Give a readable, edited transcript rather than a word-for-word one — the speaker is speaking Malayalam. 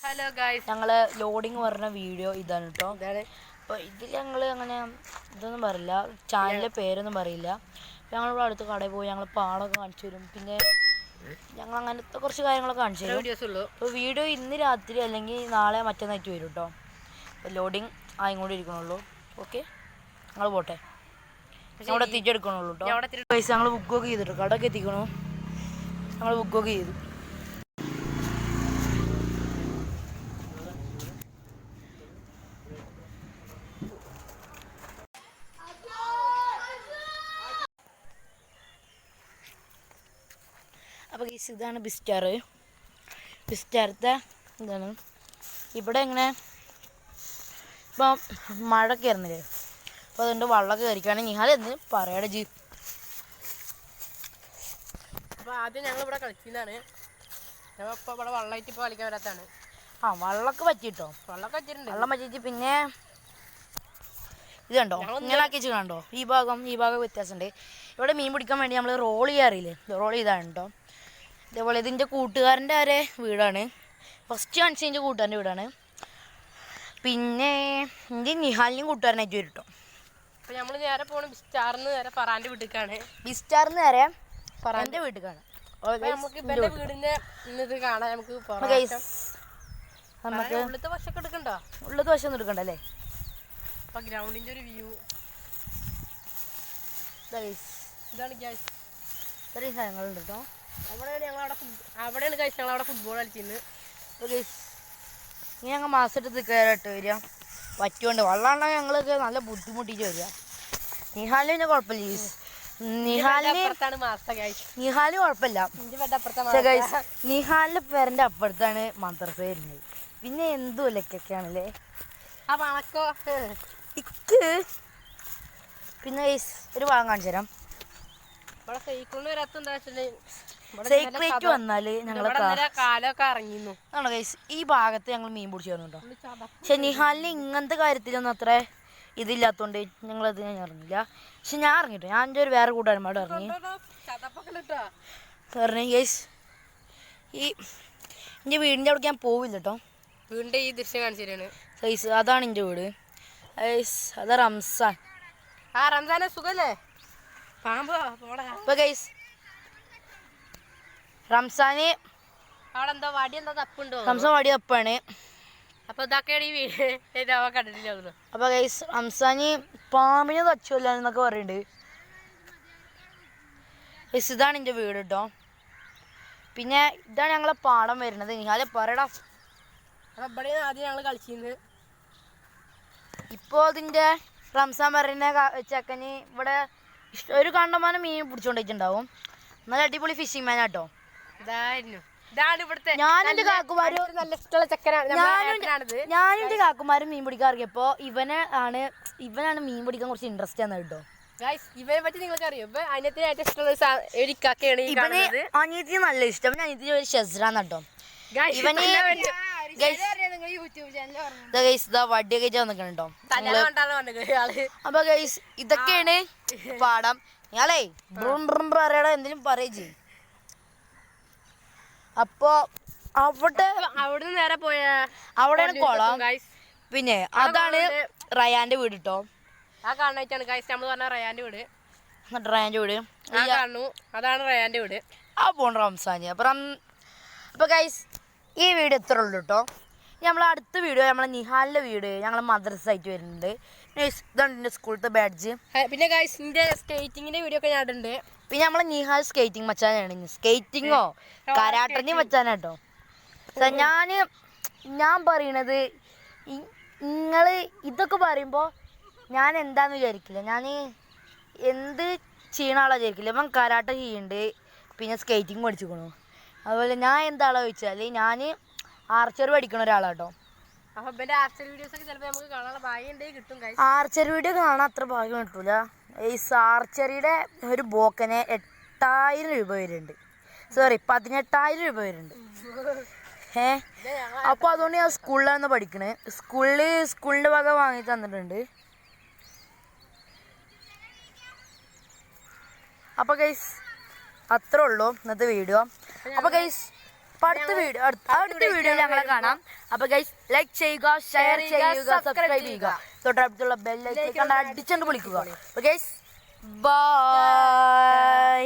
ഹലോ ഗൈസ്, ഞങ്ങൾ ലോഡിങ് പറഞ്ഞ വീഡിയോ ഇതാണ് കേട്ടോ. അപ്പോൾ ഇതിൽ ഞങ്ങൾ അങ്ങനെ ഇതൊന്നും പറയില്ല, ചാനലിൻ്റെ പേരൊന്നും പറയില്ല. ഞങ്ങളിവിടെ അടുത്ത് കടയിൽ പോയി ഞങ്ങൾ പാടമൊക്കെ കാണിച്ചു തരും. പിന്നെ ഞങ്ങൾ അങ്ങനത്തെ കുറച്ച് കാര്യങ്ങളൊക്കെ കാണിച്ചു തരും. അപ്പോൾ വീഡിയോ ഇന്ന് രാത്രി അല്ലെങ്കിൽ നാളെ മറ്റന്നായിട്ട് വരും കേട്ടോ. അപ്പോൾ ലോഡിങ് ആയിക്കൊണ്ട് ഇരിക്കണുള്ളൂ. ഓക്കെ, ഞങ്ങൾ പോട്ടെ, അവിടെ തിരിച്ചെടുക്കണുള്ളൂ കേട്ടോ. പൈസ ഞങ്ങൾ ബുക്കൊക്കെ ചെയ്തിട്ടു, കടയൊക്കെ എത്തിക്കണു, ഞങ്ങൾ ബുക്കൊക്കെ ചെയ്തു. അപ്പോൾ ഗൈസ്, ഇതാണ് ബിസ്റ്റാറത്തെ ഇതാണ്. ഇവിടെ ഇങ്ങനെ ഇപ്പം മഴ കയറുന്നില്ലേ, അപ്പോൾ അതുകൊണ്ട് വെള്ളമൊക്കെ കയറിക്കുകയാണെങ്കിൽ നിഹാലെന്ന് പറയാടെ ജി. അപ്പോൾ ആദ്യം ഞങ്ങളിവിടെ കളിക്കുന്നതാണ്. ഇപ്പോൾ ഇവിടെ വെള്ളമായിട്ട് ഇപ്പോൾ കളിക്കാൻ വരാത്തതാണ്. വെള്ളമൊക്കെ പറ്റിട്ടോ, വെള്ളമൊക്കെ വെച്ചിട്ടുണ്ട്. വെള്ളം പറ്റിയിട്ട് പിന്നെ ഇത് കണ്ടോ, ഇങ്ങനെ ആക്കി വെച്ച് കണ്ടോ, ഈ ഭാഗം വ്യത്യാസമുണ്ട്. ഇവിടെ മീൻ പിടിക്കാൻ വേണ്ടി നമ്മൾ റോൾ ചെയ്യാറില്ലേ, റോൾ ചെയ്താണ് കേട്ടോ. ഇതേപോലെ ഇതിൻ്റെ കൂട്ടുകാരൻ്റെ ആരെ വീടാണ്, ഫസ്റ്റ് കാണിച്ചതിൻ്റെ കൂട്ടുകാരൻ്റെ വീടാണ്. പിന്നെ എൻ്റെ നിഹാലിനും കൂട്ടുകാരനായിട്ട് വരും കേട്ടോ. അപ്പോൾ നമ്മൾ നേരെ പോകണം ബിസ്റ്റാറിന്ന് നേരെ ഫറാൻ്റെ വീട്ടിലേക്കാണ്. ബിസ്റ്റാറിന്ന് നേരെ ഫറാൻ്റെ വീട്ടിലേക്കാണ്. നമുക്ക് ഇവൻ്റെ വീടിൻ്റെ ഇന്നത് കാണാൻ നമുക്ക് ഉള്ളത്തെ വശമൊക്കെ എടുക്കണ്ടോ? ഉള്ളത് വശം ഒന്നും എടുക്കണ്ടല്ലേ. അപ്പോൾ ഗ്രൗണ്ടിൻ്റെ ഒരു വ്യൂ ഇതാണ് ഗ്യാസ്. ഇത്രയും സ്ഥലങ്ങളുണ്ട് കേട്ടോ. അവിടെയാണ് കഴിച്ച് ഞങ്ങളവിടെ ഫുട്ബോൾ കളിക്കുന്നത്. അപ്പോൾ ഇനി ഞങ്ങൾ മാസമായിട്ട് കയറിട്ട് വരിക, പറ്റുകൊണ്ട് വെള്ളമാണെങ്കിൽ ഞങ്ങളൊക്കെ നല്ല ബുദ്ധിമുട്ടിച്ച് വരിക. നിഹാലിന് പിന്നെ കുഴപ്പമില്ല, നിഹാലിന് കുഴപ്പമില്ല. നിഹാലിൻ്റെ പേരൻ്റെ അപ്പുറത്താണ് മദ്രസ വരുന്നത്. പിന്നെ എന്തും ലക്കൊക്കെയാണല്ലേ ഇക്ക്. പിന്നെ ഒരു ഭാഗം കാണിച്ചു തരാം. സൈക്കിളേറ്റ് വന്നാല് ഞങ്ങളെ കാലൊക്കെ ഇറങ്ങിന്നു ആണോ ഗൈസ്, ഈ ഭാഗത്ത് ഞങ്ങൾ മീൻ പിടിച്ചു വന്നിട്ടോ. പക്ഷെ നിഹാലിന് ഇങ്ങനത്തെ കാര്യത്തിലൊന്നും അത്ര ഇതില്ലാത്തോണ്ട് ഞങ്ങളത് ഞാൻ ഇറങ്ങില്ല. പക്ഷെ ഞാൻ ഇറങ്ങിട്ടോ, ഞാൻ എൻ്റെ ഒരു വേറെ കൂട്ടുകാരന്മാരോട് ഇറങ്ങി ഗൈസ്. ഈ എൻ്റെ വീടിൻ്റെ അവിടേക്ക് ഞാൻ പോവില്ല കേട്ടോ. വീടിൻ്റെ ഈ ദൃശ്യം കാണിച്ചു തരാണ് ഗൈസ്. അതാണ് എൻ്റെ വീട് ഗൈസ്, അത് റംസാൻ. റംസാനെ സുഖല്ലേ അപ്പോൾ ഗൈസ്, റംസാന് അവിടെ എന്താ വടി എന്താ തപ്പുണ്ടോ? റംസാൻ വടി തപ്പാണ്. അപ്പോൾ ഇതൊക്കെയാണ് ഈ വീട് കണ്ടിട്ടില്ല. അപ്പോൾ ഗൈസ്, റംസാന് പാമ്പിനെ തച്ചുമല്ല എന്നൊക്കെ പറയുന്നുണ്ട് ഗൈസ്. ഇതാണ് എൻ്റെ വീട് കേട്ടോ. പിന്നെ ഇതാണ് ഞങ്ങളെ പാടം വരുന്നത്. നിഹാലെ പറയടാ. അപ്പോൾ ഇവിടെ ആദ്യം ഞങ്ങൾ കളിച്ചിരുന്നത്. ഇപ്പോൾ അതിൻ്റെ റംസാൻ പറയുന്ന ചെക്കന് ഇവിടെ ഒരു കണ്ടമാനം മീൻ പിടിച്ചുകൊണ്ടിട്ടുണ്ടാവും. നല്ല അടിപൊളി ഫിഷിംഗ് മാൻ ആട്ടോ. ഞാനെന്റെ കാക്കുമാരും മീൻ പിടിക്കാൻ ഇറങ്ങിയപ്പോ ഇവനാണ് മീൻ പിടിക്കാൻ കുറച്ച് ഇൻട്രസ്റ്റ് ആണ് കേട്ടോ. ഇവനെ പറ്റി നിങ്ങൾക്ക് അറിയോ? അനിയത്തിന് ഏറ്റവും ഇഷ്ടമുള്ള ഇവന് അനിയത്തിന് നല്ല ഇഷ്ടം. അനിയത്തിന് ഒരു ഷെസ്രാന്ന് കേട്ടോ. ഇവന് വടിയൊക്കെ വന്നിട്ടുണ്ടോ. അപ്പൊ ഗൈസ്, ഇതൊക്കെയാണ് പാടം. ഞാളേ അറിയടാ, എന്തെങ്കിലും പറയേ. അപ്പൊ അവിടെ നേരെ പോയ അവിടെയാണ് കുളം. പിന്നെ അതാണ് റയാന്റെ വീട് കേട്ടോ. ആ കാണാനായിട്ടാണ് ഗൈസ് നമ്മൾ പറഞ്ഞ റയാന്റെ വീട്. റയാന്റെ വീട് അതാണ് റയാന്റെ വീട്. ആ പോണ്ട റംസാന്. അപ്പൊ ഗൈസ്, ഈ വീഡിയോ ഇത്ര ഉള്ളൂ കേട്ടോ. നമ്മൾ അടുത്ത വീഡിയോ നമ്മളെ നിഹാലിന്റെ വീട് ഞങ്ങളെ മദ്രസ ആയിട്ട് വരുന്നുണ്ട്. ഇതാണ് സ്കൂളത്തെ ബാഡ്ജ്. പിന്നെ ഗൈസ്, സ്കേറ്റിങ്ങിന്റെ വീഡിയോ ഒക്കെ ഞാനുണ്ട്. പിന്നെ നമ്മളെ നിഹാൽ സ്കേറ്റിംഗ് മച്ചാനാണ്. സ്കേറ്റിങ്ങോ കരാട്ടനെയും മച്ചാനാട്ടോ. ഞാൻ പറയണത്, നിങ്ങൾ ഇതൊക്കെ പറയുമ്പോൾ ഞാൻ എന്താന്ന് വിചാരിക്കില്ല, ഞാൻ എന്ത് ചെയ്യണ ആളാ വിചാരിക്കില്ല. ഇപ്പം കരാട്ട ചെയ്യുന്നുണ്ട്, പിന്നെ സ്കേറ്റിംഗ് പഠിച്ചിരിക്കണു. അതുപോലെ ഞാൻ എന്താളാ ചോദിച്ചാൽ ഞാൻ ആർച്ചറി പഠിക്കണ ഒരാളാട്ടോ. ആർച്ചറി വീഡിയോ കാണാൻ അത്ര ഭാഗ്യം കിട്ടൂല. ഈ ആർച്ചറിയുടെ ഒരു ബോക്കനെ 8,000 രൂപ വരുന്നുണ്ട്. സോറി, 18,000 രൂപ വരുന്നുണ്ട്. അപ്പോൾ അതുകൊണ്ട് ഞാൻ സ്കൂളിലാണ് പഠിക്കണേ. സ്കൂളിൻ്റെ വക വാങ്ങി തന്നിട്ടുണ്ട്. അപ്പോൾ ഗൈസ്, അത്രേ ഉള്ളൂ ഇന്നത്തെ വീഡിയോ. അപ്പോൾ ഗൈസ്, അപ്പൊ അടുത്ത വീഡിയോ ഞങ്ങളെ കാണാം. അപ്പൊ ഗൈസ് ലൈക്ക് ചെയ്യുക, ഷെയർ ചെയ്യുക, സബ്സ്ക്രൈബ് ചെയ്യുക, തൊട്ടടുത്തുള്ള ബെല്ലൈക്കൺ അടിച്ചുകൊണ്ട് വിളിക്കുക. അപ്പൊ ഗൈസ് ബൈ.